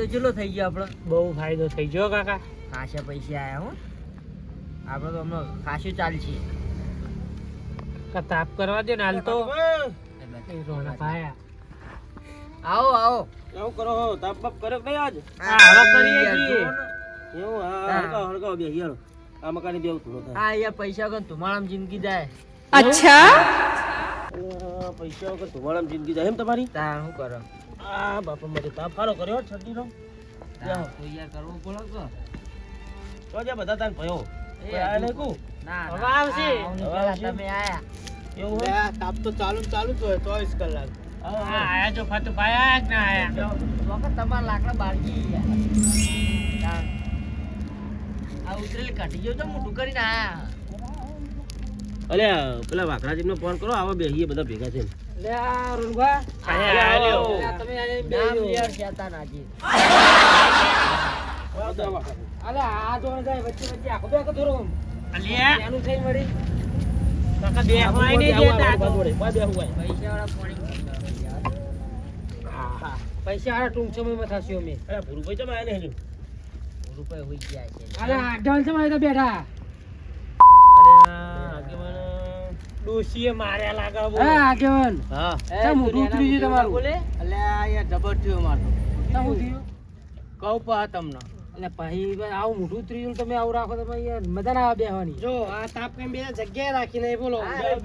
ફાયદો ચેટલો થઈ ગયો આપણો? બહુ ફાયદો થઈ ગયો કાકા. ખાસા પૈસા આયા હો. આપણે તો હમણાં ખાસું ચાલશે. તાપ કરવા દે ને હાલ તો. એ રોણા ભાયા. આવો આવો. એવું કરો હો તાપ બાપ કરે કે નહીં આજ? હા હવે કરીએ છીએ. એવું હા હળગાવ બે યાર આ મકાને બેવ થોડો થાય. હા યાર પૈસા વગર તમારામ જિંદગી જાય. अच्छा પૈસા વગર ધુમાડામાં જિંદગી જાય એમ તમારી? તાર શું કરો? આ બાપા મને તાપ સારો કર્યો ઠંડી નો. તાર તો યાર કરવું પડે કે? તો જે બધા તાન ભયો એ આ નહીં કો ના હવે આવશે. હવે આવશે. તમે આયા. એવું હે તાપ તો ચાલુ જ હોય 24 કલાક. હા આયા જો ફાતુ ભાયા કે ના આયા. વખત તમારા લાકડા બાળગી યાર. તાર. આ ઉતરેલ કાઢી ગયો તો મોટું કરીને આયા. અલે પેલા વાકરાજીને ફોન કરો આવા બેહીએ બધા ભેગા છે. લે આ રૂનભા. આયા લ્યો. તમે આયા બે નામ યાર શેતાન આજી. અલે આ તો જાય વચ્ચે વચ્ચે આખો બે થોડો. અલ્યા એનું થઈ મળી. કાકા બે હોય નહીં દેતા તો. પૈસા વાળા પાણી. હા પૈસા આરા ટૂંક સમયમાં થશે અમે. અરે ભૂરુભાઈ ચમ આયા ને હજુ? રૂપિયા હોઈ ગયા છે. અલે આડવાન સમય તો બેઠા. અરે આગેવાન ડોશીએ માર્યા લાગે બો. હા આગેવાન. હા ચા મોઢું ઉતરી ગયું તમારું. બોલે? અલે આ યાર જબર થયો મારતો. ચા હું થયું? કહું પા તમને એટલે ભાઈ આવું મોઢું ઉતરી ગયું તમે આવું રાખો તો ભાઈ યાર મજા ના આવે બેહવાની. જો આ તાપ કઈ બે જગ્યાએ રાખીને બોલો. તમારી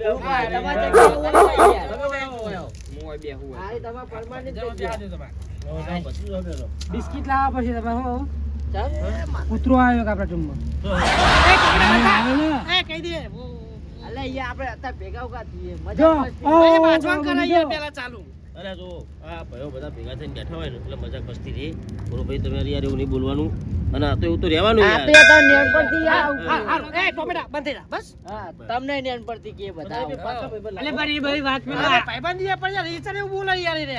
જગ્યાએ યાર. બિસ્કિટ લાવવા પડશે તમે હો. ચાલ. કૂતરો આવ્યો કે આપણા ટૂંકમાં. કહી દે. અલે યાર આપણે અત્યારે ભેગા ઉગા થઈએ. જો મજા પેલા ચાલુ. અરે જો આ ભાઈઓ બધા ભેગા થઈને બેઠા હોય ને એટલે મજાક મસ્તી રહી. ભૂરુભાઈ તમે યાર એવું નહીં બોલવાનું અને આ તો એવું તો રહેવાનું યાર. આપે તો નેણ પરથી યાર. એ ટોમેટા બંધ થઈ જા બસ. હા તમને નેણ પરથી કે બધા. અલે બરી બરી વાત મે ભાઈબંધ યાર પણ યાર રીચર એવું બોલે યાર રે.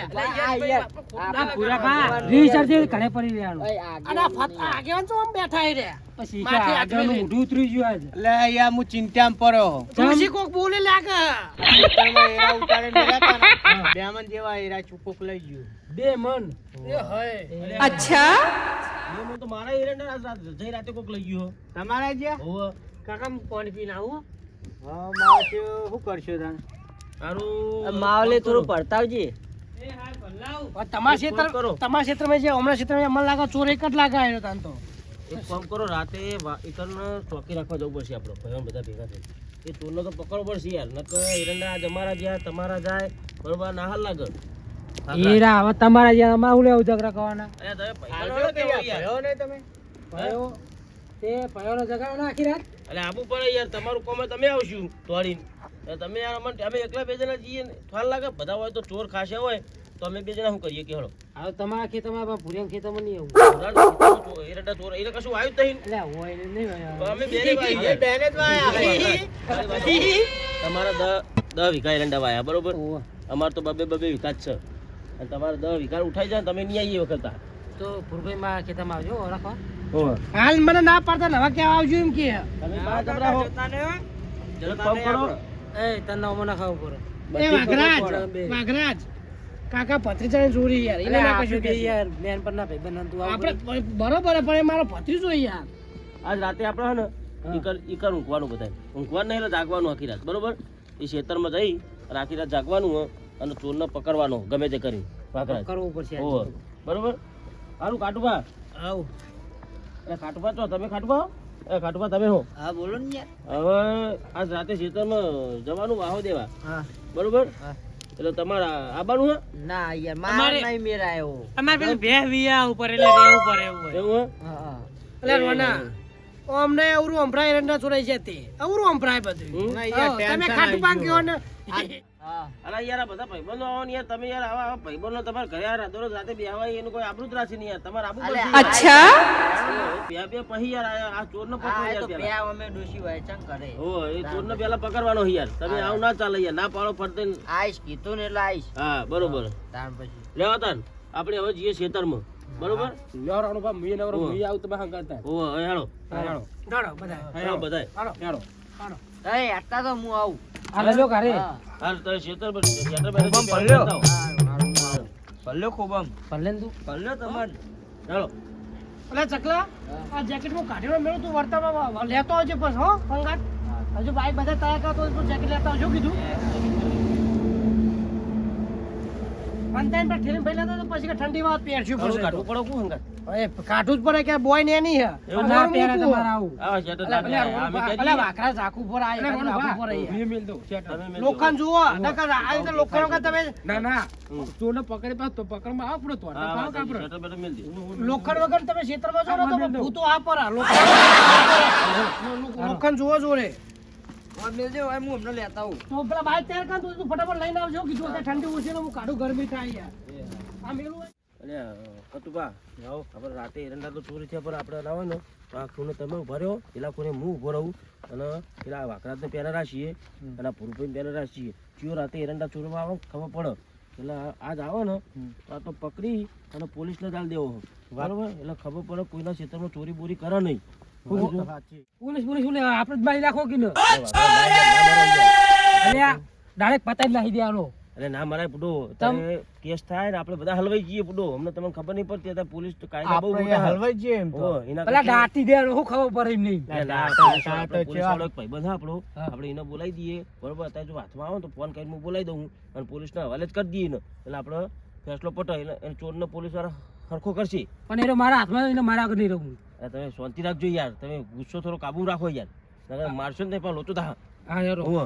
આ પૂરા ભા રીચર જે ઘરે પડી રહેવાનું. અને આગેવાન તો આમ બેઠા હે રે. પછી આગળનું મોઢું ઉતરી ગયું આજ. લે યાર હું ચિંતામાં પડ્યો. તુલસી કોક બોલે લાગે. એરા ઉતારે મેલા બે મન જેવા એરા ચૂકોક લઈ ગયું. બે મન એ હય. अच्छा બે મન તો મારા એરંડા જઈ રાતે કોક લઈ ગયો. તમારા જ્યાં હોવ કાકા પાણી પીને આવું. હા મારે શું કરશો તાન સારું માવલે થોડું પડતાવજી. તમારા ક્ષેત્રમાં જે હમણાં ક્ષેત્રમાં મને લાગે ચોર એક જ લાગે આવ્યો તાન તો. એક કામ કરો રાતે એકને ચોકી રાખવા જવું પડશે આપણો ભાઈઓ બધા ભેગા થઈ એ ચોરનો તો પકડવો પડશે યાર નકર એરંડા આજ અમારા જ્યાં તમારા જાય બરોબર ના હાલ લાગે. હીરા હવે તમારા જ્યાં અમારે હું લેવું ઝઘડા કરવાના. અરે તમે પૈસા નો કેવો યાર ને તમે ભયો તે ભયોનો ઝઘડો નાખી રાખ. અરે આબુ પડે યાર તમારું કોમે તમે આવશું તોડીને તમે યાર અમે એકલા બે જણા જઈએ ને ખ્યાલ લાગે બધા હોય તો ચોર ખાસે હોય તો અમે બે જણા શું કરીએ કે હળો હવે તમારા ખેતરમાં ભૂરિયા ખેતરમાં નહીં આવું. એરંડા ચોર એને કશું આવ્યું જ નહીં. એટલે હોય ને નહીં હોય. તો અમે બેને તમારા 10 વીઘા એરંડા વાયા બરોબર. અમાર તો બબે વીઘા જ છે અને તમારે 10 વીઘા ઉઠાઈ જાય તમે નહીં આવીએ વખત તો ભૂરભાઈ મારા ખેતરમાં આવજો રાખો. હાલ મને ના પાડતા ને હવે ક્યાં આવજો એમ કે તમે બહાર જબરા હો જરા કામ કરો. એ તને મને ખાવું પડે. એ વાઘરાજ કાકા ભત્રીજાને ચોરી યાર એને ના કશું કે યાર બેન પર ના ભાઈ બનન તું આપણે બરોબર પણ એ મારો ભત્રીજો યાર. આજ રાતે આપણે હે ને ઈકર ઊંઘવાનું બધાય ઊંઘવાનું નહીં એટલે જાગવાનું આખી રાત બરોબર. એ ખેતરમાં જઈ આખી રાત જાગવાનું અને ચોરને પકડવાનો ગમે તે કરી વાઘરાજ કરવું પડશે. ઓહો બરોબર. હારું ખાટુભા આવ. એ ખાટુભા તો તમે ખાટુભા એ ખાટુભા તમે હો. હા બોલો ને યાર. હવે આજ રાતે ખેતરમાં જવાનું વાહો દેવા હા બરોબર. હા. એટલે તમારા આવવાનું હે ના યાર મારે નહીં મેરાયો. અમાર પેલું ભે વિયા ઉપર એટલે રહેવું પડે એવું હોય. એવું હે હા એટલે રોના અમને અવરું અંભરાય રંડા છોડાઈ છે તે અવરું અંભરાય બધું. તમે ખાટું પાંક્યો ને. હા. અરે યાર આ બધા ભાઈબંધો આવો ને યાર તમે યાર આવા ભાઈબંધો તમારે ઘરે યાર દરરોજ રાતે બેહવાય એનું કોઈ આબરૂ જ રાખે નહીં યાર તમારે આબુ अच्छा બે પછી યાર આ ચોરનો પકડો હા એ યાર તો પેલા. બે અમે ડોશી વાયચન કરે. હો એ ચોરને પેલા પકડવાનો છે યાર તમે આવું ના ચાલે યાર ના પાડો ફરતે ને. આઈશ કીધું ને એટલે આઈશ. હા બરોબર તાણ પછી લેવા તાન આપણે હવે જઈએ ખેતરમાં બરોબર. લેવરાનો બા મુઈ નવરો મુઈ આવ તો બા હંગાતા. હો હવે હાલો દાડો બધા હાલો બધાય હાલો હાલો એ આટલા તો હું આવું. આ લેજો ઘરે હા. હાલ તો ખેતર પર ભલ્યો ખૂબમ. ભલે તું ભલ્યો તમાર. ચાલો એટલે ચકલા આ જેકેટ હું કાઢીને મેળું તું વર્તામાં લેતો આવજે બસ હો સંગાત હજુ બાઈક બધા તૈયાર કરતો તું જેકેટ લેતા આવજો કીધું અંતાઈને પર ઠેલીને ભાઈ લેતો તો પછી કે ઠંડી વાત પહેરશું થોડું પછી કાઢવું પડે કોણ હંગાત એ કાઢું જ પડે કે બોય ને નહીં હે એવું ના ના પહેરે તમારે આવું આવા શેટર ના પહેરાય. અમે અલે કરીએ. વાકરા ઝાકુ પર આય અલે રોનું ઝાકુ ભા, પર આય તમે મેલ દો. લોખંડ જુઓ નકર આ રીતે લોખંડ વગર તમે ના હમ. ચોરને પકડી પાસ તો પકડમાં આપણો તો હા, વાત સાચી. શેટર બેટર મેલ દે. લોખંડ વગર તમે ક્ષેત્રમાં જો ને તો ભૂતો આ પર આ લોખંડ જુઓ જોડે હું અમને લેતા આવું તો પેલા બાઈક તૈયાર કર તું ફટાફટ લઈને આવજો કીધું અત્યારે ઠંડી ઓછી ને હું કાઢું ગરમી થાય યાર આ મેલું હોય. અરે કતુબા આપણે રાતે એરંડા તો ચોરી થયા પણ આપણે ના હોય ને તો આ ખૂણે તમે ઉભા રહ્યો પેલા ખૂણે હું ઉભો રહું અને પેલા વાકરાતને પહેલા રાખીએ અને આ ભૂરભાઈને પહેલા રાખીએ ચિયો રાતે એરંડા ચોરવા આવે ખબર પડે એટલે આજ આવે ને તો આ તો પકડી અને પોલીસને ચાલ દેવો બરાબર એટલે ખબર પડે કોઈના ક્ષેત્રમાં ચોરી બોરી કરે નહીં પોલીસ પોલીસ શું લેવા આપણે જ મારી નાખો કે ન અરે અલ્યા ડાયરેક્ટ પતાઈ નાખી દેવાનો ના મારા પુડો તમે કેસ થાય ને આપણે બધા હલવાઈ જઈએ પુડો અમને તમને ખબર નહીં પડતી અત્યારે પોલીસ તો કાયદા બહુ મોટા હલવાઈ જઈએ એમ તો એના પેલા દાટી દેવાનો શું ખબર પડે એમ નહીં પોલીસ વાળો એક ભાઈબંધ છે આપણો આપણે એને બોલાવી દઈએ બરોબર અત્યારે જો હાથમાં આવે ને તો ફોન કરીને હું બોલાવી દઉં અને પોલીસના હવાલે જ કરી દઈએ ને એટલે આપણે ફેસલો પટો એટલે ચોરને પોલીસ વાળા સરખો કરશે પણ એ મારા હાથમાં એને મારા આગળ નહીં રહું તમે શાંતિ રાખજો યાર તમે ગુસ્સો થોડો કાબુ રાખો યાર નકર મારશો ને તો પણ લોચો થા હા યાર હોવે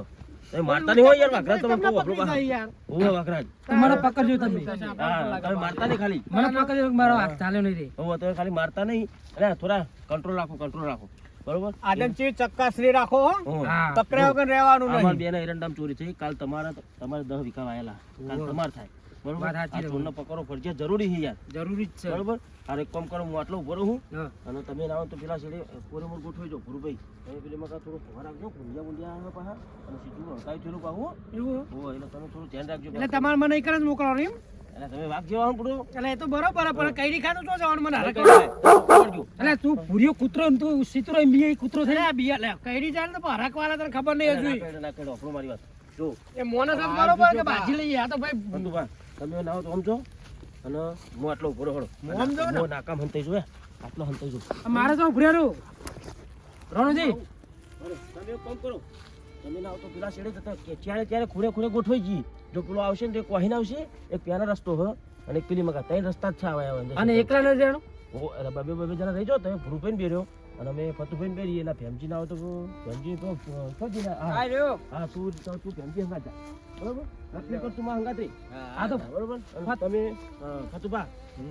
તમે મારતા નહીં હોય યાર વાકરા તમે કહો આપણો યાર હોવે વાકરા તમારો પકડજો તમે હા તમે મારતા નહીં ખાલી મને પકડજો મારો હાથ ચાલ્યો નહીં રે હોવે તમે ખાલી મારતા નહીં અને થોડા કંટ્રોલ રાખો બરોબર આદમચી ચક્કાશ્રી રાખો હોવે. હા પકડ્યા વગર રહેવાનું અમાર બેના એરંડામ ચોરી થઈ કાલ તમારે 10 વીઘા વાયેલા કાલ તમાર થાય બરોબર વાત સાચી આ છે. ચોરનો પકડો ફરજિયાત જરૂરી છે યાર જરૂરી જ છે બરોબર આ એક કામ કરો હું આટલો ઉભો રહું હા. અને તમે ના આવો તો પેલા છેડે પૂરે મોર ગોઠવી જો ગુરુભાઈ તમે પેલી માં થોડો ખબર રાખજો ગુંડિયા ગુંડિયા આવે પાછા અને સીધું હકાઈ થયેલું પાછું એવું હો એટલે તમે થોડું ધ્યાન રાખજો એટલે તમારે મને એક જ મોકલવાનું એમ એટલે તમે વાઘ જેવા પડો એટલે એ તો બરોબર પણ કઈ ખાતું તો જવાનું મને હારે કરજો એટલે તું ભૂરિયો કૂતરો ને તું સીતરો એમ બી કૂતરો થઈ આ બિયા લે કઈડી જાય ને તો હરક વાળા તને ખબર નહીં હજુ ના કેડો આપણો મારી વાત જો એ મોને તો બરોબર કે બાજી લઈએ આ તો ભાઈ બંધુભા તમે ના આવો તો સમજો અને હું આટલો ઉભો રહો હું નાકામ હંતાઈ જો આટલો હંતાઈ જો મારે તો ભૂરિયારું રણુજી તમે એક કામ કરો તમે ના આવો તો પેલા છેડે જતા ક્યારે ખૂણે ગોઠવાઈ જઈએ જો પેલો આવશે ને તો એક વાહીને આવશે એક પ્યાનો રસ્તો હ અને એક પેલી મગા ત્રણ રસ્તા જ છે આવા અને એકલા ન જાણો ઓ એટલે બબે જણા રહી જાઓ તમે ભૂરુભાઈને બેર્યો અને અમે ફતુભાઈને બેરીએ એટલે ફેમજી ના આવે તો ફેમજી તો હા તું ફેમજી હંગા જા બરોબર નક્કી કર તું માં હંગા થઈ આ તો બરોબર અને તમે ફતુભા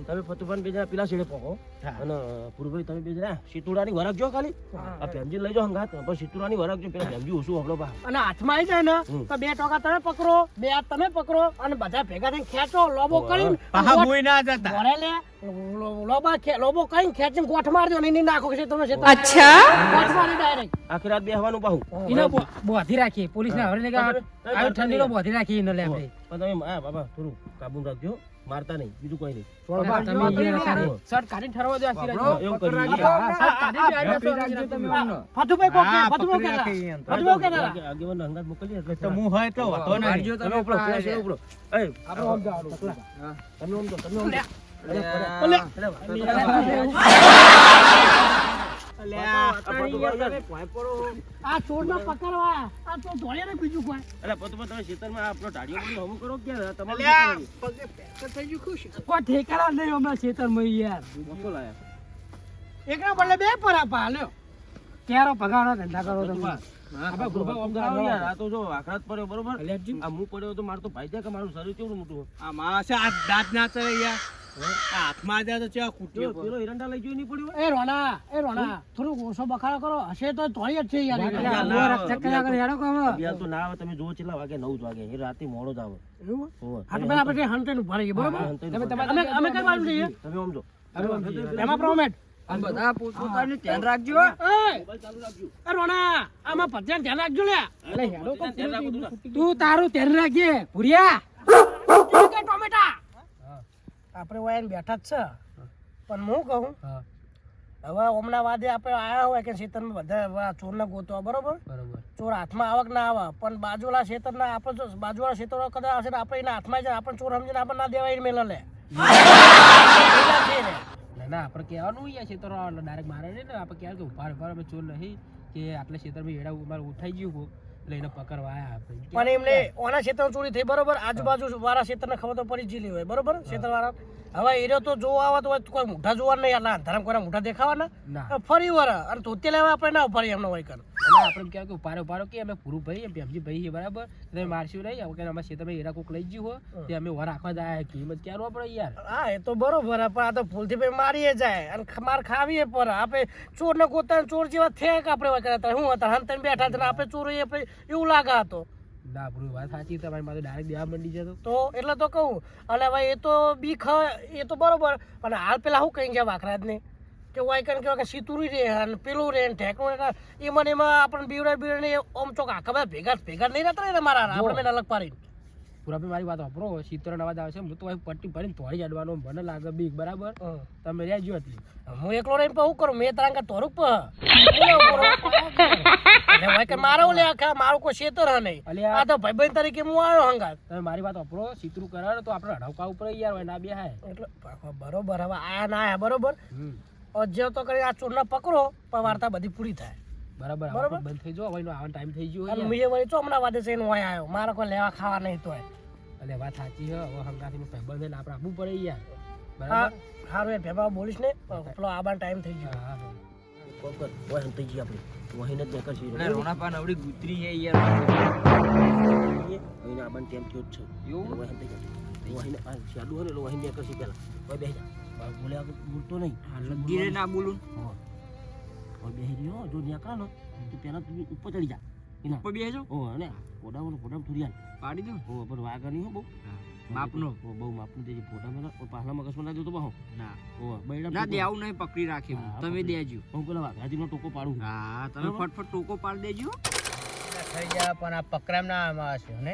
તમે ફતુભાને બે જણા પેલા છેડે પહોંચો અને ભૂરુભાઈ તમે બે જણા સીતુડાની વરાક જો ખાલી આ ફેમજી લઈ જાઓ હંગાત પછી સીતુડાની વરાક જો પેલા ફેમજી ઓછું હબળો પા અને હાથમાં આવી જાય ને તો 2 ટોકા તમે પકડો 2 હાથ તમે પકડો અને બધા ભેગા થઈને ખેંચો લોબો કરીને પાહા ભૂઈ ના જતા ભરે લે લોબો કરીને ખેંચીને ગોઠ મારજો ને એની નાખો છે તમે છે अच्छा ગોઠ મારી ડાયરેક્ટ આખી રાત બેહવાનું પાહું એને બોધી રાખી પોલીસ ને હવે આવી ઠંડીનો બોધી રાખી એને લે આપણે પણ તમે હા બાબા થોડું કાબુ રાખજો મારતા નહીં બીજું કોઈ નહીં તમે શર્ટ કાઢીને ઠરવા દો આખી રાત એવું કરીએ ફતુભાઈ કોક ફતુભાઈ કેતા આગેવાન હંગાત મોકલીએ એટલે તો હું હોય તો હતો નહીં તમે ઉપડો પેલા છે ઉપડો એ આપણે આમ જાવ તમે ઓમ દો તમે ઓમ દો આ ચોરને પકડવા આ તો ધોળે ને બીજું કોઈ અરે પતુભા તમે ખેતરમાં આપણો ઢાળિયો બધી હમું કરો ક્યારે તમારે કોઈ ઠેકાણા નહીં હમણાં ખેતરમાં યાર એકના બદલે 2 પરા પા લ્યો ક્યારો પગારનો ધંધા કરો તમે આપણે ગુરુભાઈ ઓમ ગાવ યાર આ તો જો આખરાત પડ્યો બરોબર આ હું પડ્યો તો મારો તો ભાઈ છે કે મારું શરીર કેવડું મોટું આ માસે આ દાંત ના ચડે યાર આ હાથમાં જાય તો ચેવા કૂટ્યો પેલો એરંડા લઈ જોઈ નહીં પડ્યો એ રોણા થોડુંક ઓછો બખાડો કરો હશે તો ધોળી જ છે યાર બિયાલ તો ના આવે તમે જો કેટલા વાગે 9 વાગે એ રાતે મોડો જ આવે હા તો આપણે હંટેન ઉભા રહીએ બરોબર અમે કઈ વાળું જઈએ તમે ઓમ જો એમાં પ્રોમેટ બધા પોતાનું ધ્યાન રાખજો એ રોણા આમાં પદ્યાન ધ્યાન રાખજો લે તું તારું ધ્યાન રાખજે ભુરિયા ટોમેટા આપણે વાયન બેઠા જ છે પણ હું કહું હવે હમણાં વાદે આપણે આયા હોય કે ખેતરમાં બધા ચોરને ગોતવા બરોબર ચોર હાથમાં આવક ના આવે પણ બાજુવાળા ખેતરના આપણે જો બાજુવાળા ખેતરો કદાચ આવશે ને આપણે એના હાથમાં જાય આપણે ચોર સમજીને આપણે ના દેવાય મેલા લે ના આપણે કહેવાનું યાર ખેતર ડાયરેક્ટ મારે ને આપણે કહેવાનું કે ઉભા અમે ચોર નહીં કે આટલા ખેતરમાં એડા મારે ઉઠાઈ ગયું એટલે એને પકડવા આયા આપણે પણ એમને ઓના ક્ષેત્ર ચોરી થઈ બરોબર આજુબાજુ વાળા ક્ષેત્રને ખબર તો પડી જ હોય બરોબર ક્ષેત્ર વાળા હવે એરો તો જોવા આવે તો કોઈ મોઢા જોવા નહીં આટલા અંધારામ કોઈ મોઢા દેખાવાના ના ફરી વાર અને ધોતી લેવા આપણે ના ઉપાડી એમનો હોય કર અને આપણે કહેવાય કે ઉપાડો કે અમે પૂરું ભાઈ ભેમજી ભાઈ છે બરાબર તમે મારશું નહીં હવે કે અમારા ખેતરમાં એડા કોક લઈ ગયું હોય તે અમે વર રાખવા જાય કિંમત ક્યારે પડે યાર હા એ તો બરોબર પણ આ તો ભૂલથી ભાઈ મારીએ જાય અને માર ખાવીએ પર આપણે ચોર ને ગોતા ચોર જેવા થયા કે આપણે હોય કરતા હું હતા હમ બેઠા હતા આપણે ચોરી આપણે એવું લાગા હતો ના પૂરી વાત સાચી તમારી માથે ડાયરેક્ટ દેવા મંડી જતો તો એટલે તો કહું અને હવે એ તો બીક એ તો બરોબર પણ હાલ પેલા શું કહી ગયા વાખરાજને કે વાયકન કહેવાય કે સીતુરી રે અને પેલું રે ને ઢેકણું રે એમાં આપણને બીવડા ને આમ ચોક આખા બધા ભેગા નહીં રહેતા ને મારા આપણે મેં અલગ પાડીને પૂરા મારી વાત વાપરો શીતળ અવાજ આવશે હું તો પટ્ટી ભરીને તોડી જાડવાનો મને લાગે બીક બરાબર તમે રહેજો એટલી હું એકલો રહીને શું કરું મેં તારા તોરું પ મારો લે આખા મારું કોઈ શેતર હ નહીં આ તો ભાઈ તરીકે હું આવ્યો હંગાત તમે મારી વાત વાપરો સીતરું કરાવો તો આપણે અઢાવકા ઉપર યાર હોય ના બે હાય એટલે બરોબર હવે આયા ના આયા બરોબર જે તો કરી આ ચોરના પકડો પણ વાર્તા બધી પૂરી થાય બરાબર બંધ થઈ જાવ હવે આવવાનો ટાઈમ થઈ ગયો અને મેં વળી ચોમના વાદે છે એનું હોય આવ્યો મારે કોઈ લેવા ખાવા નહીં તો એટલે વાત સાચી છે હવે હંગાથી ભાઈ બંધ આપણે આપવું પડે યાર હા સારું એ ભેબા બોલીશ ને પેલો આબાનો ટાઈમ થઈ ગયો હા કોકર વહન થઈ ગઈ આપણે વહીને જ દેખાશે એટલે રોણાપા નવડી ગુતરી છે યાર વહીને આબાન ટેમ થયો જ છે એવું વહન થઈ ગઈ વહીને આ શાડુ હને વહીને દેખાશે પેલા ઓય બેહી જા બોલે આગળ બોલતો નહીં લગીરે ના બોલું ઓય બેહી રહ્યો જો નીકળા ને તો પેલા તું ઉપર ચડી જા એના ઉપર બેસજો ઓ અને ફોટામાં થોડી યાર પાડી દઉં ઓ પર વાગા નહીં હો બહુ માપનો ઓ બહુ માપનું દેજે ફોટામાં પાછલા મગજમાં ના દેતો બહો ના ઓ બૈડા ના દે આવું નહીં પકડી રાખી તમે દેજો હું પેલા વાઘાજીનો ટોકો પાડું હા તમે ફટફટ ટોકો પાડી દેજો થઈ ગયા પણ આ પકરામ ના આમાં હશે ને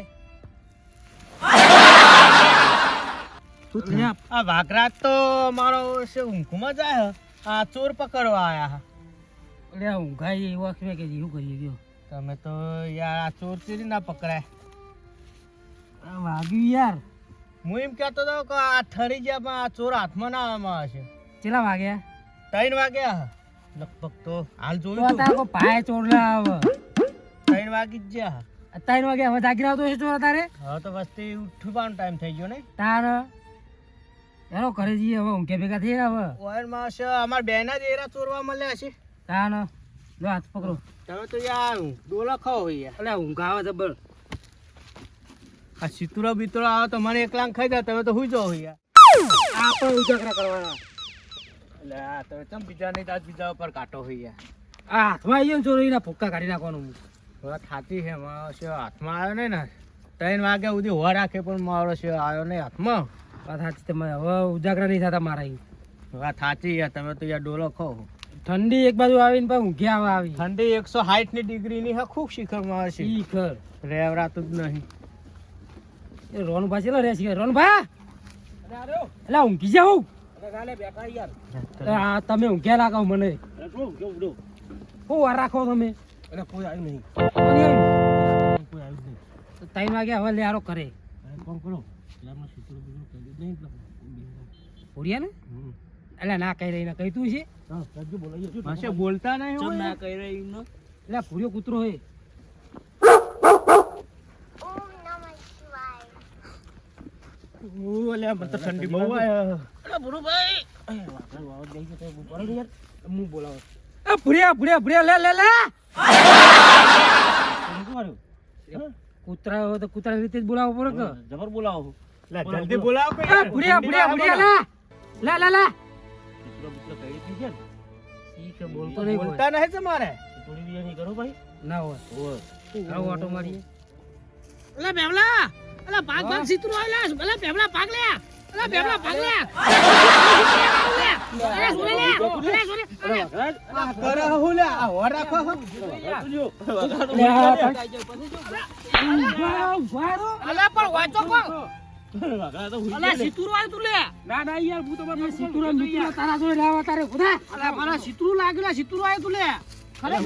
આ વાઘરાજ તો મારો ઊંઘમાં જાય આ ચોર પકડવા આયા એટલે ઊંઘાઈ એવો કે શું કરીએ ગયો તમે તો યાર આ ચોર ચોરી ના પકડાય વાગ્યું યાર હું એમ કહેતો હતો કે આ ઠરી ગયા પણ આ ચોર હાથમાં ના આમાં હશે કેટલા વાગ્યા 3 વાગ્યા લગભગ તો હાલ તો જોયું તારો પાય ચોરલા આવે 3 વાગી જ ગયા 3 વાગે હવે જાગી આવતો છે ચોર તારે હવે તો વસ્તી ઉઠવાનો ટાઈમ થઈ ગયો ને તાર એનો ઘરે જઈએ હવે ઊંઘે ભેગા થઈ હવે ઓયરમાં છે અમાર બેના જ એરા ચોરવા મળ્યા છે તાન લો હાથ પકડો તમે તો યાર ડોલા ખાઓ યાર એટલે ઊંઘ આવે જબર આ સિતુરા બિતુરા આવે તો મને એકલાંગ ખાઈ દે તમે તો હુઈ જાઓ યાર આપણે ઉજાગરા કરવાના એટલે આ તમે ચમ બીજા નહીં આજ બીજા ઉપર કાટો હોય યાર આ હાથમાં આવી ગયો ચોરીના ફૂક્કા કાઢી નાખવાનું વાત સાચી છે મારો છે હાથમાં આવ્યો નહીં ને 3 વાગ્યા સુધી હોવા રાખે પણ મારો છે આવ્યો નહીં હાથમાં વાત સાચી તમે હવે ઉજાગરા નહીં થતા મારા વાત સાચી યાર તમે તો યાર ડોલો ખાઓ ઠંડી એક બાજુ આવીને પણ ઊંઘે આવી ઠંડી 160 ડિગ્રીની હા ખૂબ શિખરમાં આવે છે ઈ ખર રેવરાતું જ નહીં એ રોન ભાઈ ચેલો રે છે રોન ભા એટલે ઊંઘી જાવ બેઠા યાર આ તમે ઊંઘ્યા લાગો મને શું કેવું ડો હું વાર રાખો તમે અરે કોઈ આવ્યું નહીં કોની આવી? કોઈ આવ્યું નહીં 3 વાગે હવે લેહારો કરે અરે કોણ કરો પેલા સિત્તેર બીજું કહી નહીં પૂર્યા ને એટલે ના કહી રહી ને કહી તું છે હા રાજ્ય બોલાઈએ પાસે બોલતા નહીં ચમ હોય ના કહી રહી નો એટલે પૂર્યો કૂતરો હે ઓલે મને તો ઠંડી બહુ આવે અરે ભુરુભાઈ વાઘા વાવ ગઈ છે તો બોલાવી યાર હું બોલાવો એ ભુરિયા લે લે લે શું કર્યું કૂતરા હોય તો કૂતરા રીતે જ બોલાવવો પડે કે જબર બોલાવો લે જલ્દી બોલાવો કે એ ભુરિયા લે લે લે સિત્તેર બીજું કહી હતી છે ઈ કે બોલતો નહીં કોઈ. બોલતા નહીં તમારે થોડી બી નહીં કરો ભાઈ ના હોય ઓય આવો ઓટો મારીએ અલે બેવલા અલે ભાગ સિતરો આયલા અલે બેવલા ભાગ લે અલે બેવલા ભાગ લે અલે સુરે લે અલે સુરે કરે હું લે આ હો રાખો અલે પણ વાંચો કો વાઘા તો અલે સિતરો આય તું લે ના ના યાર હું તો મારા સિતુરો મિતુરો તારા જોડે લાવા તારે ખુદા અલે મારા સિતરો લાગેલા સિતરો આય તું લે ખરે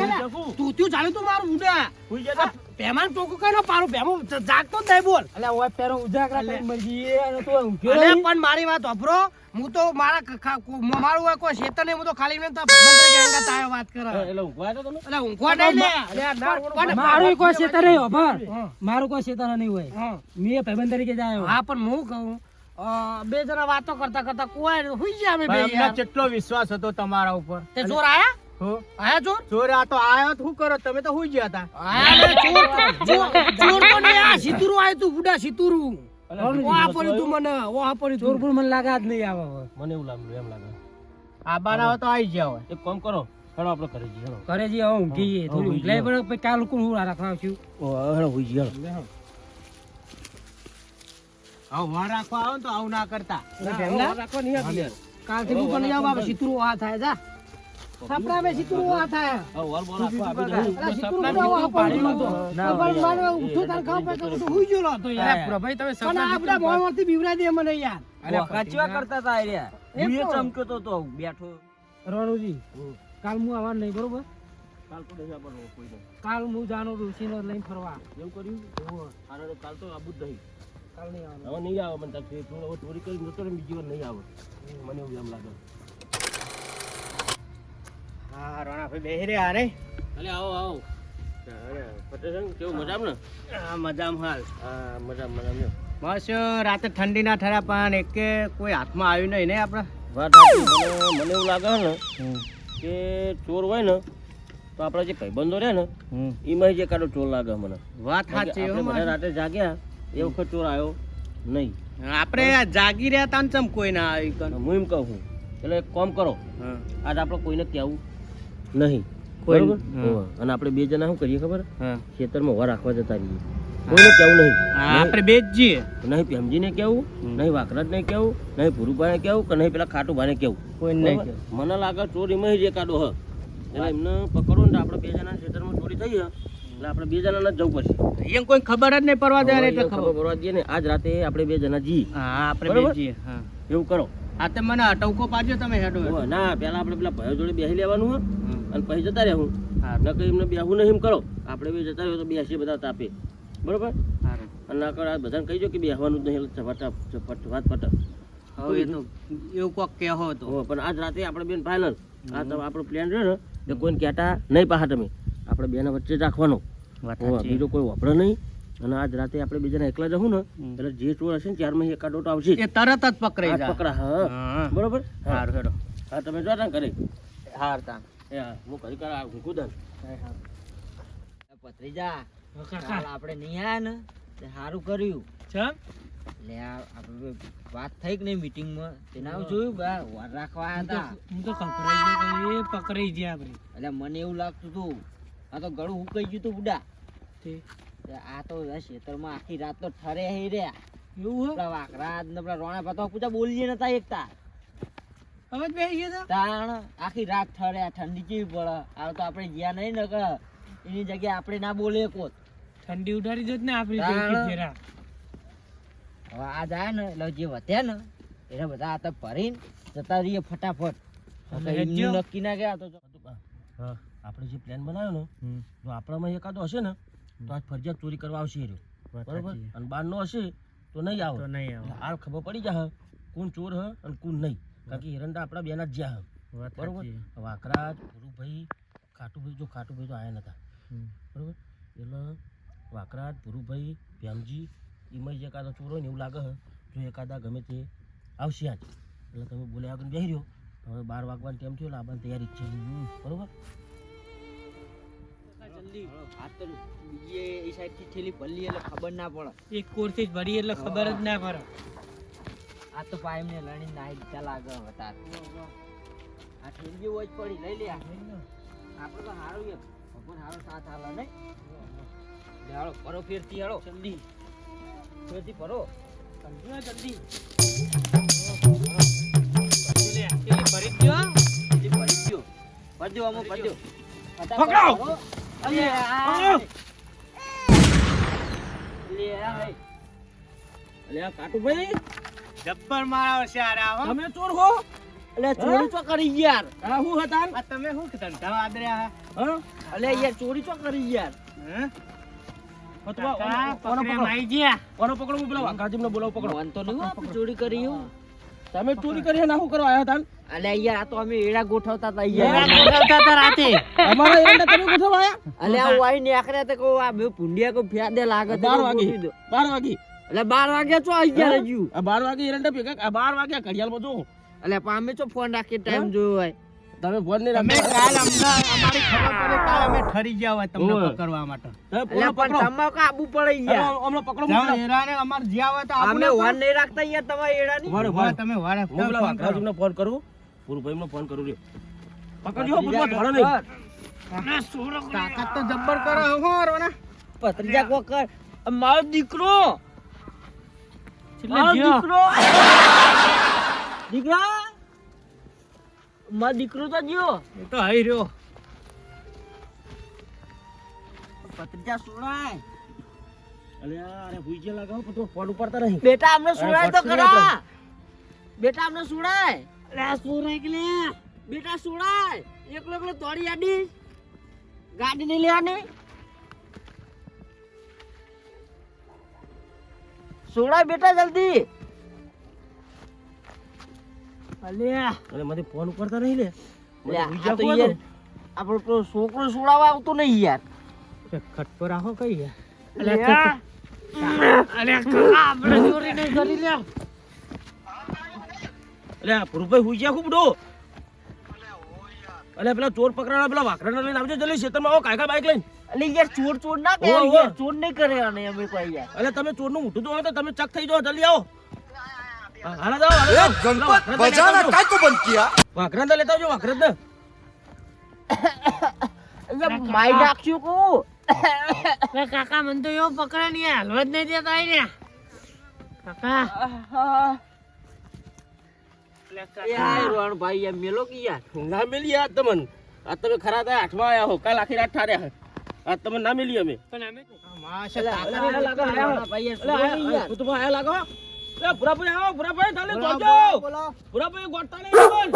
તું ચાલે તું મારું ઉડા હુઈ જા પહેમાન ટોકું કઈ નો પાડું પહેમો જાગતો જ નહીં બોલ અલ્યા ઓય પેરો ઉજાગરા અલે. કરીને મરી ગઈ અને તો ઊંઘ્યો અરે નહીં. પણ મારી વાત અભરો હું તો મારું હોય કોઈ શેતર નહીં હું તો ખાલી મેં તો ભાઈબંધ તરીકે હંગાત આયો વાત કરે એટલે ઊંઘવા દો તમે. એટલે ઊંઘવા નહીં લે પણ- મારું કોઈ શેતર નહીં હોભળ. હા. મારું કોઈ શેતર નહીં હોય. હા. મેં ભાઈબંધ તરીકે જ આવ્યો. હા પણ હું કહું બે જણા વાતો કરતા કરતા કોઈ હુઈ ગયા અમે બે અમને યાર. કેટલો વિશ્વાસ હતો તમારા ઉપર તે ચોર આયા હો આયા ચોર ચોર આ તો આયો તો શું કરો તમે તો હુઈ ગયા હતા આયા લે, ચોર તો નહીં આ સિતુરું આયું તું બુડા સિતુરું ઓહા પડ્યું તું મને ઓહા પડ્યું તું ચોરપુર મને લાગે આજ નહીં આવે હવે. મને એવું લાગ્યું એમ લાગે. આબાના હોય તો આવી ગયા હોય એક કામ કરો, હેડો આપણે ઘરે જઈએ, હેડો. ઘરે જઈએ હવે ઊંઘીએ. થોડી ઊંઘ લઈ પડે પછી કાલ કોણ હું રાખવા આવશું. હેડો હોઈ જઈએ, હેડો. હવે વાર રાખવા આવો ને તો આવું ના કરતા રાખવા નહીં આપી યાર. કાલથી હું પણ જાવ બાબા સિતુરું ઓહા થાય જા સપના મે સિતુરું ઓહા થાય હવે વર બોલ આપવા આપી દઉં. અલા, સિતુરું તો ઓહા પડ્યું નતું. પણ મારે ઉઠ્યો તાર ખાવ પે તો હુઈ ગયો હતો યાર ભાઈ તમે પણ આ બધા મોણમાંથી બીવરાઈ દે મને યાર હું એ ચમક્યો તો બેઠો રણુજી કાલ હું આવવાનું નહીં બરોબર. કાલ તો નહીં આવવાનું કોઈ નહીં. કાલ હું જાનો ઋષિને લઈને ફરવા. એવું કર્યું? હારે તો કાલ તો આબુ જ નહીં. કાલ નહીં આવવાનું. હવે નહીં આવે મને તાર થોડો હવે ચોરી કરી જતો રહે ને બીજી વાર નહીં આવે. મને એવું એમ લાગે. હા રોણાભાઈ બેહી રહ્યા રે અલે આવો આવો. અરે પટેલ કેવું મજામાં ને? હા મજામાં હાલ હા મજામાં ને. બસ રાતે ઠંડી ના ઠર્યા પણ એકે કોઈ હાથમાં આવ્યું નહીં ને આપણે વાત સાચી. મને એવું લાગે ને કે ચોર હોય ને તો આપણા જે ભાઈબંધો રહે ને એમાં જે કાઢો ચોર લાગે મને. વાત કારણ કે સાચી આપણે બધા રાતે જાગ્યા એ વખત ચોર આવ્યો નહીં. આપણે જાગી રહ્યા તા ને ચમ કોઈ ના આવ્યું હું એમ કહું છું એટલે એક કામ કરો, હા આજ આપણે કોઈને કહેવું નહીં, કોઈ- બરોબર? હા. હોવે. અને આપણે બે જણા શું કરીએ ખબર? હા ખેતરમાં વાર રાખવા જતા રહીએ. કોઈને કહેવું નહીં. આપણે બે જ જઈએ નહીં પ્રેમજીને કહેવું, નહીં વાકરાજને કહેવું, નહીં ભુરુભાઈને કહેવું કે નહીં પેલા ખાટુભાઈને કહેવું. કોઈ નહીં બરોબર? મને લાગે ચોર એમાં જ એકાદો હ. એટલે એમને પકડો ને તો આપણે બે જણા ખેતરમાં ચોરી થઈ જાય એટલે આપણે બે જણાને જ જવું પડશે. એમ કોઈ ખબર જ નહીં પડવા દે એટલે ખબર ખબર પડવા દઈએ ને આજ રાતે આપણે બે જણા જઈએ. હા આપણે બે બરોબર? જઈએ હા એવું કરો. આ તે મને ટવકો પાડજો તમે હેડો હેડો. હોવે. ના પેલા આપણે પેલા ભાઈઓ જોડે બેસી લેવાનું હોય અને પછી જતા રહેવું. હા નકર એમને બેહવું નહીં એમ કરો. આપણે બે જતા રહ્યો તો બેસી બધા તાપે, બરોબર? સારું અને નકર આ બધાને કહી દો કે બેહવાનું જ નહીં એટલે ઝપાટા વાત પટક. હવે એ તો એવું કોક કહેવો હતો હોવે. પણ આજ રાતે આપણે બેન ફાઇનલ આ તો આપણો પ્લાન રહ્યો ને એ કોઈને કહેતા નહીં પાછા તમે. આપણે બેના વચ્ચે જ રાખવાનો. વાત હોવે. સાચી. બીજો કોઈ વાપરે નહીં. અને આજ રાતે આપણે બે જણા એકલા જવું ને એટલે જે ચોર હશે ને ચારમાં એકાદો તો આવશે જ. એ તરત જ પકડાઈ હાથ જાય પકડા. હા હા બરોબર. હા સારું હેડો હા તમે જો ને કરે. હાર તા એ હા હું કરી કરા કુદન. પત્રીજા કાકા કાલ આપણે નહીં આયા ને તે સારું કર્યું ચમ એટલે આ આપણે વાત થઈ કે નહીં મીટિંગમાં તેના જોયું બા વાર રાખવા આયા હતા હું તો કપરાઈ ગયો એ પકડાઈ ગયા આપણે. એટલે મને એવું લાગતું હતું આ તો ગળું હુકાઈ ગયું હતું બુડા તે તે આ તો ખેતરમાં આખી રાત તો ઠરે હઈ રહ્યા એવું હે? પેલા વાકરાજ ને પેલા રોણા પાતો પૂછા બોલીએ નતા એકતા હવે જ બેસી ગયા તાણ આખી રાત ઠર્યા ઠંડી કેવી પડે આ તો આપણે ગયા નહીં ને કે એની જગ્યાએ આપણે ના બોલીએ કોત તા ઠંડી ઉડાડી દો ને આપણી તાણ. ચૌકી ફેરા. હવે આ જાય ને એટલે જે વધ્યા ને એને બધા આ તો ભરીને જતા રહીએ ફટાફટ એટલે એમનું હેડજો. નક્કી ના ગયા તો હા આપણે જે પ્લાન બનાવ્યો ને જો આપણામાં એકાદો હશે ને તો આજ ફરજિયાત ચોરી કરવા આવશે એ રહ્યો. બરોબર? અને બારનો હશે તો નહીં આવે. તો નહીં આવે. એટલે હાલ ખબર પડી જાય કોણ ચોર હ અને કોણ નહીં. કારણ કે એરંડા આપણા બેના જ જ્યાં હ. વાત બરોબર? સાચી. વાકરાજ ભુરુભાઈ ખાટુભાઈ જો ખાટુભાઈ તો આયા નતા. બરોબર? એટલે વાકરાજ ભુરુભાઈ ભ્યામજી એમાં જ એકાદો ચોર હોય ને એવું લાગે હ. જો એકાદા ગમે તે આવશે આજ એટલે તમે બોલે આગળ બેસી રહ્યો. હવે 12 વાગવાનો ટાઈમ થયો એટલે આવવાની તૈયારી જ છે. બરોબર? આ તો બીજે એ સાઈડ થી થેલી ભરલી એટલે ખબર ના પડે એક કોરથી જ ભરી એટલે ખબર જ ના પડે. આ તો પાઇપ ને લણી નાઈ દીધા લાગે હવે તાર આ થેલી જેવો જ પડી લઈ લે આપણે તો હારું એક ભગવાન હારો સાથ આલે ને લે હાલો પરો ફેરતી હાલો જલ્દી ફેરતી પરો સમજો જલ્દી. લે, પેલી ભરી જ દ્યો. જલ્દી પડી ગયો ભરજો અમો ભરજો પકડો! અલે પકડો! લે આ હે એટલે આ કાટુભાઈ જબ્બર મારા છે આરે આવો તમે ચોર હો? અલે ચોરી ચો કરી યાર આ હું હતા? આ તમે શું ધંધા આદર્યા હા? અલે યાર ચોરી ચો કરી યાર હે ફતુભા, કાકા, ઓનો પકડ્યા પકડો. માઈ ગયા. ઓનો પકડો, હું પેલા વાઘાજીને બોલાવું, પકડો. મોન તો નહીં આપણે ચોરી કરી હો. તમે ચોરી કરી ના શું કરવા આયા હતા? અલ્યા યાર આ તો અમે એડા ગોઠવતા હતા એરા યાર. ગોઠવતા હતા રાતે. અમારા એરંડા તમે ગોઠવવા આયા? અલ્યા હું આઈને આખરે તો કહું આ બે પુંડિયા કો ફ્યાદે લાગે તો 12 વાગે. ગોઠવી દો. 12 વાગે. એટલે 12 વાગે ચો આવી ગયા રજ્યુ. આ 12 વાગે એરંડા ભેગા, આ 12 વાગે ઘડિયાળમાં જો. અલ્યા પણ અમે ચો ફોન રાખી ટાઈમ જોયો હોય. તમે ફોન નહીં તમે રાખતા. કાલ અમારી ખબર પડે કાલ અમે ઠરી ગયા હોય તમને ઓવે. પકડવા માટે. તમે અલ્યા ફોન પણ પકડો. તમારે કાબુ પડે યાર. હમણાં પકડો, જાઓ, મોકલો. એરાને અમારે જ્યાં હોય તો આબુ અમે ના વાન નહીં રાખતા યાર તમારા એડાની. વારે, પડે. વારે. તમે વારે હું પેલા ફોન કરો. વાઘરાજીને ફોન કરું, પુરુભાઈને ફોન કરું રહ્યો. પકડજો, પુરુભા, ધોળો નહીં. તાકાત તો જબ્બર કરે હો રોના. પત્રીજા કો કર. મારો દીકરો. છેલ્લે મારો જ્યો. દીકરો. દીકરા. મારો દીકરો તો જ્યો. એ તો હઈ રહ્યો. પત્રીજા સુણાય. અલ્યા, અરે ભૂઈ ગયા લાગે હો, પણ તો ફોન ઉપાડતા નહીં. બેટા અમને સુણાય તો પટકી ખરા. નાખો. બેટા અમને સુણાય. અલ્યા સુણાય કે લે. બેટા સુણાય. એકલો એકલો દોડી આડી. ગાડી નહીં લેવાની. સુણાય બેટા જલ્દી. અલ્યા. અરે મને ફોન ઉપાડતા નહીં લે. મને લે, ભૂઈ આ તો ગયા યાર આપણો પેલો છોકરો સુડાવવા આવતો નહીં યાર. ખટકો રાખો કઈ યાર. અલ્યા કાકા, આપણે ચોરી નહીં કરી લ્યા. અલ્યા, પુરુભાઈ હુઈ ગયા ખૂબ ડો. અલ્યા, પેલા ચોર પકડાના પેલા વાઘરાને લઈને આવજો જલ્દી ખેતરમાં આવો, કાયકા બાઈક લઈને. એટલે યાર ચોર ચોર ના કહે ઓહો, ઓહો. યાર. ચોર નહીં કરે અને અમે કોઈ યાર. અલ્યા, તમે ચોરનું મોઢું જોવો તો તમે ચક થઈ જાઓ, જલ્દી આવો. હા, હાલો જાઓ, હાલો જાઓ. પેલા વાઘરાને લેતા આવજો. વાઘરાને લેતા આવજો, વાઘરાને. અહીંયા માઈ નાખ્યું કહું. અરે કાકા મને તો એવો પકડે ને યાર, હલવા જ નહીં દેતા આઈ ને. કાકા. યાર રોહણભાઈ યાર મેલો કે યાર. ના મેલી યાર તમને. આ તમે ખરા થાય આઠમાં આયા હો, કાલ આખી રાત ઠાર્યા. આ તમે ના મેલી અમે. પણ અમે માશે અલ્યા, તાકાત અલ્યા, લાગો, આયા હો. રોહણભાઈ યાર અલ્યા, સુડો નહીં યાર. પુતુભા, આયા લાગો. અલ્યા, ભુરાભાઈ આવો, ભુરાભાઈ, ચાલે, બોલાવો, જોજો. બોલાવો. ભુરાભાઈ, ગોઠતા નહીં પણ.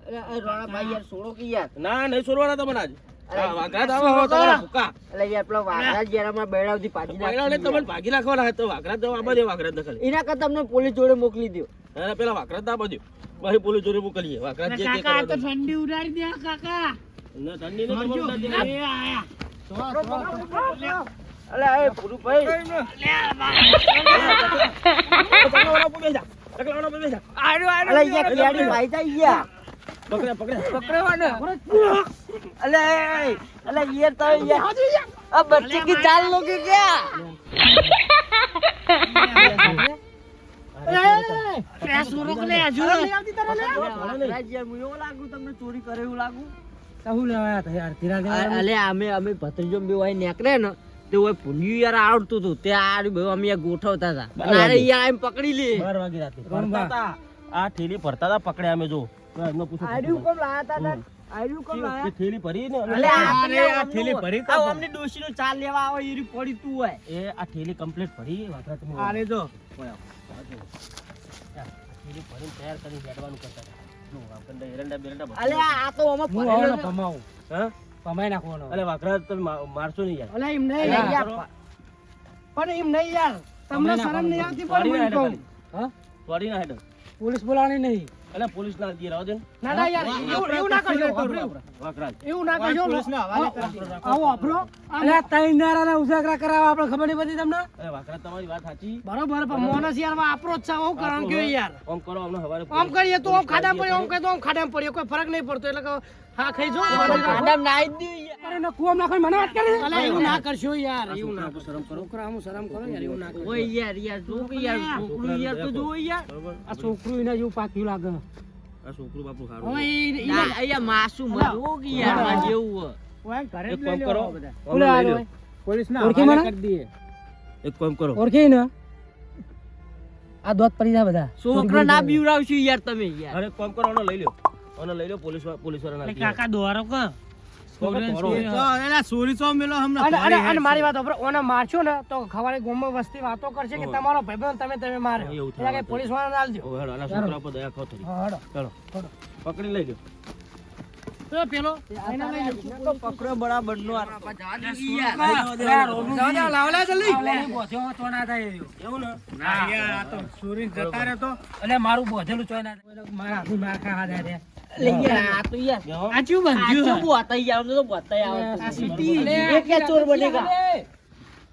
અલ્યા, રોહણભાઈ યાર સુડો કે યાર. ના, નહીં છોડવાના તમને આજ. અરે, આ વાઘરા તો આવો, તમારા ભૂકા. એટલે યાર પેલો વાઘરા જ યાર અમારા બેડાવથી ભાજી વાઘરાને નાખ્યું તમને યાર. ભાગી નાખવાના હતા, વાઘરા તો આ બાજુ વાઘરા દખલ. એના કરતા અમને પોલીસ જોડે મોકલી દો. અને પેલા વાઘરા તો આ બાજુ. પછી પોલીસ જોડે મોકલીએ. વાઘરા જે તે કાકા આ તો કરવાનું. ઠંડી ઉડાડી દે કાકા. ના, ઠંડી નહીં, તમારે ઉડાડી દેવાની. એ આયા. અલ્યા એ પુરુભાઈ. ચકલાવાળા ઉપર બેસી જા. ચકલાવાળા ઉપર બેસી જા. અલ્યા યાર કેડી ભાઈ જાય યાર. પકડે, પકડે. પકડવાનો. અલ્યા એ, અલ્યા યાર તો યાર. આ બચ્ચે की चाल लोगे क्या? એ સુરો કે લે હજુ. વાઘરાજી હું એવું લાગુ તમને ચોરી કરે એવું લાગુ. અલ્યા અમે ભત્રીજો બે વાય નીકળે ને તે ઓય પુન્યું યાર આવડતું હતું તે આ બે અમે યાર ગોઠવતા હતા અને આરે યાર એમ પકડી લે. 12 વાગે રાતે. ભરતા હતા. આ થેલી ભરતા હતા, પકડ્યા અમે જો. તો એમનો પૂછો. આર્યું કોમ લાયા તા આર્યું કોમ એ લાયા? થેલી ભરી ને અમે- અલ્યા આ થેલી ભરી આ અમને ડોશીનો ચાલ લેવા આવે એરી પડી તું હોય. એ આ થેલી કમ્પ્લીટ ભરી વાઘરા તમે આરે જો થેલી ભરીને તૈયાર કરીને હેડવાનું કરતા હતા. જો, આમ કરીને એરંડા બેરંડા બધું. અલ્યા આ તો અમે પડેલો છે. હા? કમાઈ નાખવાનો અલે વાઘરા તમે મારશો નહીં યાર. અલા એમ નહીં અલ્યા યાર. યાર પણ એમ નહીં યાર તમને શરમ નહીં આવતી પણ મને કહું સોરી ના હેડ. પોલીસ બોલાવાની નહીં અલે પોલીસ ના દીએ રાવ દે ને. ના ના યાર એવું ના કરજો વાઘરા. એવું ના કરજો પોલીસને હવાલે કરી દો. આવો આપરો અલ્યા તઈ નારાના ઉજાગરા કરાવવા આપણે ખબર નહીં પડી તમને અલે વાઘરા તમારી વાત સાચી. બરોબર પણ મોનસ યાર આપરો જ છે હું કારણ કે યાર આમ કરો અમને હવારે આમ કરીએ તો આમ ખાડામાં પડ્યો આમ કહે તો આમ ખાડામાં પડ્યો કોઈ ફરક નહીં પડતો એટલે કે હા ખાઈ જો આડમ નાઈ જ દ્યું યાર. અરે કુવામ નાખો મને વાત કરી અલા એવું ના કરશો યાર એવું ના છોકરા શરમ કરો. છોકરા હું શરમ કરો યાર એવું ના કરો ઓય યાર યાર જો કે યાર છોકરું યાર તો જો યાર. બરોબર. આ છોકરું એના જેવું પાક્યું લાગે આ છોકરું બાપુ હવે સારું. ના, અહીંયા માસુમ મરવો કે યાર માં જેવું હોય. ઓય ઘરે એક કામ કરો. બોલે અમને આ લઈ લો. લો. પોલીસને ઓળખી હવાલે મને? કરી દઈએ. એક કામ કરો. ઓળખી ને આ દોત પડી જાય બધા છોકરા ના બીવડાવશું યાર તમે યાર. અરે એક કામ કરો આને લઈ લો. આને લઈ લો પોલીસ વાળાને આપી દો. કાકા દોરો કો. ધોરો. તો એલા સોરી સો મેલો હમણાં અને ભારે અને હેડ મારી વાત સાંભળો ઓને મારશો ને તો ખવારે ગોમમાં વસ્તી વાતો કરશે કે ઓહો. તમારો ભાઈબંધ તમે મારે એવું થાય. એટલે કે પોલીસ વાળાને આલજો ઓ હેડો આના છોકરા પર દયા કરો થોડી. હા, હડો. ચાલો પકડી લઈ લો. પેલો પકડો બરાબર નો લાવલા જલ્દી એવું ને ના યાર આ તો સુરી જતા રહે તો એટલે મારું બોધેલું ચોય ના થાય. મારા હાથું માર ખાવા જાય રે. આ તો યાર આ ચેવું બંધ્યું હે? બતાઈ આવે તો બતાઈ આવે આ સીટી. એ કે ચોર બનેગા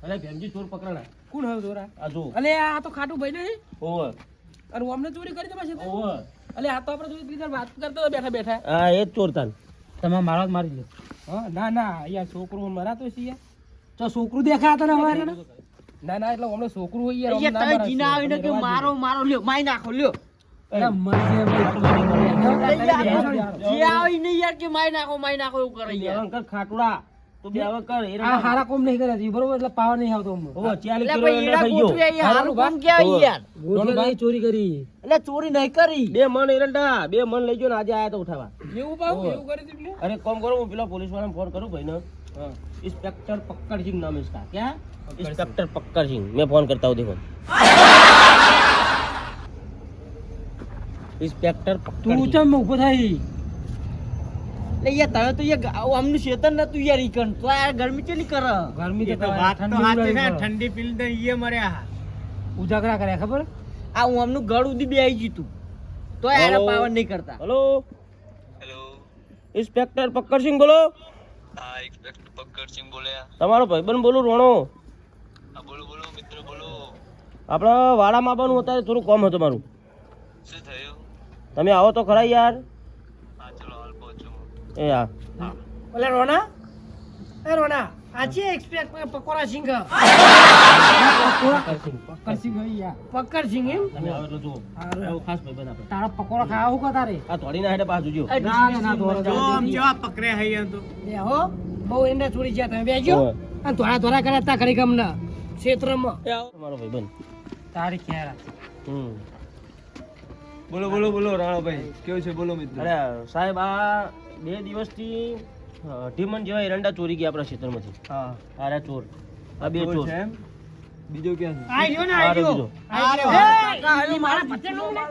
અરે ભેમજી ચોર પકડાણા કોણ હવે દોરા? આ જો અલે આ તો ખાટું ભાઈ નહીં. ઓવર અને હું અમને ચોરી કરી તમારી સાથે? ઓવર અલે આ તો આપણે થોડી બીજી વાત કરતો હતો બેઠા બેઠા. આ એ જ ચોર તાન તમે મારો જ મારી લો. હા ના ના યાર છોકરું મરાતો છે યાર. તો છોકરું દેખાતા ને અમારે ને? ના ના એટલે હમણાં છોકરું હોય યાર. એ તમે જીના આવીને કે મારો મારો લ્યો માઈ નાખો લ્યો અરે મરી જાય જે આવી નહીં યાર કે માઈ નાખો એવું કરે યાર બેવન કર ખાટુડા તું બેવન કર આ એરંડા હારા કોમ નહીં કરે છે બરોબર એટલે પાવર નહીં આવતો અમને. ઓવર 40 એટલે કિલો ભાઈ એરંડા એડા થઈ ગયો ગોઠવે યાર હારું કોમ કેવાય યાર ગોઠિયાએ ચોરી કરી. એટલે ચોરી નહીં કરી 2 મણ એરંડા 2 મણ લઈ ગયો ને આજે આયા તો ઉઠાવા એવું પાવ એવું કરી દીધું. अरे कम करो वो पेला पुलिस वाला फोन करूँ भाई ना इंस्पेक्टर पक्कड़ सिंह नाम है इसका क्या इंस्पेक्टर पक्कड़ सिंह मैं फोन करता हूँ देखो इंस्पेक्टर पक्कड़ તું सिंह। ચમ ઉભો થઈ? એટલે યાર તમે તો યાર આમનું શેતન નતું યાર ઈકન તો આ ગરમી ચેલી કરે ગરમી એ તો તો વાત તો સાચી છે ઠંડી પીલ દે ઈએ મર્યા ઉજાગરા કર્યા ખબર? આ હું આમનું ગળ ઉધી બે આવી જીતું તો યાર Hello. પાવર નહીં કરતા हेलो इंस्पेक्टर पक्कड़ सिंह बोलो હા ઇન્સ્પેક્ટર પકડ સિંહ બોલ્યા તમારો ભાઈબંધ બોલું રોણો હા બોલો બોલો મિત્ર બોલો આપણા વાડામાં આવવાનું હતા થોડું કામ હતું મારું શું થયું તમે આવો તો ખરા યાર હા ચલો હાલ પહોંચો એ હા ઓલે રોના એ રોના આજે એક્સપેક્ટ પકોડા સિંગ કરસી ગઈ યાર. પકડ સિંગ એમ તમે આવો એટલે જુઓ આવો ખાસ ભાઈબંધ આપણે તારો પકોડા ખાવા હું કતા રે? આ થોડી ના હેડે પાછું જો ના ના ના દોરો જો આમ જેવા પકડે હૈયા તો બે હો બહુ એંડા ચોરી ગયા તમે બેજો ઓવે. અને ધોળા ધોળા કર્યા તા ખરી ગમના ક્ષેત્રમાં તમારો ભાઈબંધ તારી ખ્યાલ હમ બોલો બોલો બોલો રાણાભાઈ કેવું છે બોલો મિત્ર અરે સાહેબ આ 2 દિવસથી ઢીમન જેવા એરંડા ચોરી ગયા આપણા ક્ષેત્રમાંથી હા આરા ચોર આ 2 ચોર એમ બીજો ક્યાં છે આઈ રહ્યો ને આ આઈ રહ્યો રહ્યો બીજો. એ મારા પત્તે નો લે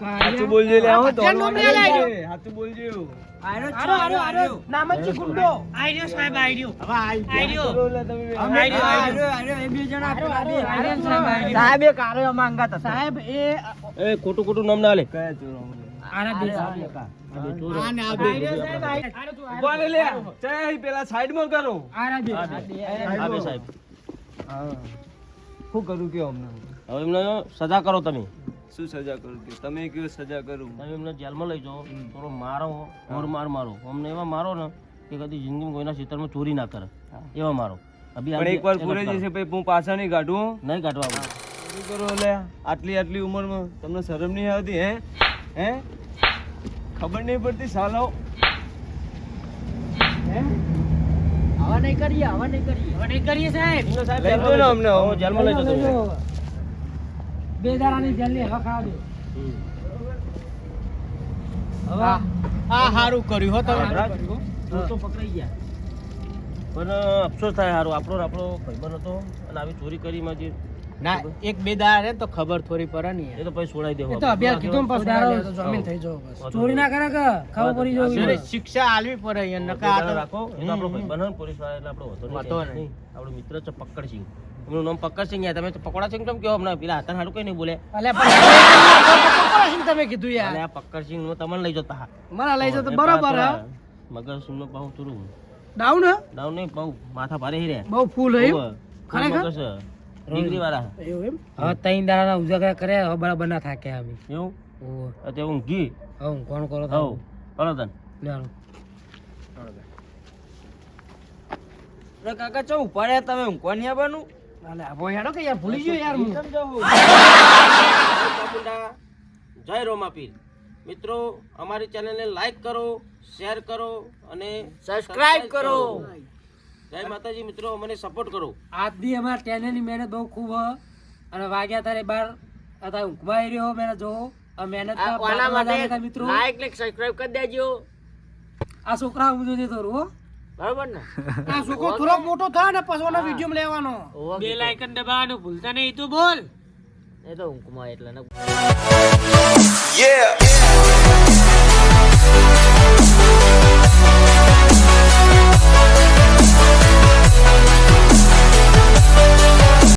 સાચું બોલજે લે આવો તો પત્તે નો લે આઈ સાચું બોલજે આરો નામ જ છે ગુંડો આઈ રહ્યો સાહેબ આઈ રહ્યો હવે આઈ આઈ રહ્યો એ બે જણા સાહેબ એક આરે માંગા હતા સાહેબ એ એ ખોટું ખોટું નામ ના લે કયા ચોરો મને આરા બે આ બે ચોર. આને આ બે બોલે લે ચાય પેલા સાઈડમાં કરો આરા બે આ બે સાહેબ શું કરું કયો અમને હવે એમને સજા કરો તમે શું સજા કરું કયો તમે કયો સજા કરું તમે એમને જેલમાં લઈ જાઓ થોડો મારો મારો અમને એવા મારો ને કે કદી જિંદગીમાં કોઈના ક્ષેત્રમાં ચોરી ના કરે એવા મારો અભી પણ એકવાર પૂરે જશે પછી હું પાછા નહીં કાઢું નહીં કાઢવા આવું. શું કરો લે આટલી ઉંમરમાં તમને શરમ નહીં આવતી હે ખબર નહીં પડતી સાલાઓ આવા નહીં કરીએ હવે નહીં કરીએ સાહેબ એમને સાહેબ લઈ દો ને અમને હવે જેલમાં લઈ જતો જો. બે દાડાની જેલની હવા ખાવા દે. હવે આ હારું કર્યું હો તમે ચોર તો પકડાઈ ગયા પણ અફસોસ થાય સારું આપણો ભાઈબંધ હતો અને આવી ચોરી કરીમાં જે ના એક બે દાડા રહે તો ખબર થોડી પડે ને એ તો પછી છોડાઈ દેવો એ તો અભ્યાસ કીધો ને પાછું દાડો દાડો જામીન થઈ જાવ બસ ચોરી ના કરે કે ખબર પડી યાર. જવું. શિક્ષા આલવી પડે યાર નકા આ તો રાખો એ તો આપણો ભાઈબંધ હોય ને પોલીસ વાળા એટલે આપણો હોતો વાંધો નહીં નહીં. આપણો મિત્ર છે પક્કડ સિંહ એમનું નામ પક્કડ સિંહ યાર તમે તો પકોડા સિંહ કેમ કહો હમણાં પેલા હાથા હાડું કઈ નહીં બોલે અલે પકોડા સિંગ તમે કીધું અને યાર આ પક્કડ સિંહ નું તમને લઈ જતા મને લઈ જતો બરોબર હા મગર સિંહ નું બહુ થોડું ડાઉન હે ડાઉન નહીં બહુ માથા ભારે હી રે બહુ ફૂલ હે ખરેખર ડિગ્રી વાળા એવું એમ હવે ત્રણ દાડાના ઉજાગરા કર્યા હવે બરાબર ના થાક્યા અમે. એવું ઓહો. અત્યારે ઊંઘી હવે હું કોણ કરો હવ કરો તન લેવાનું. કાકા ચો પડ્યા તમે ઊંઘવા નહીં આવવાનું અલે આ હેડો કે યાર ભૂલી ગયો યાર હું જય રોમાપીર મિત્રો અમારી ચેનલને લાઈક કરો શેર કરો અને સબસ્ક્રાઇબ કરો જય માતાજી મિત્રો અમને સપોર્ટ કરો આજની અમારા ચેનલની મહેનત બહુ ખૂબ હ અને વાગ્યા તારે બાર અત્યારે ઊંઘવા આવી રહ્યો મહેનત જો આ મહેનત ના આના ભાગમાં માટે હતા મિત્રો લાઈક ને સબસ્ક્રાઇબ કરી દેજો આ છોકરા હું જોજે તો હો બરાબર ને આ છોકરો થોડો મોટો થાય ને પછી ઓનો વિડીયો લેવાનો બે લાયકન દબાવવાનું ભૂલતા નહીં તું બોલ એ તો ઊંઘમાં એટલે ને Yeah.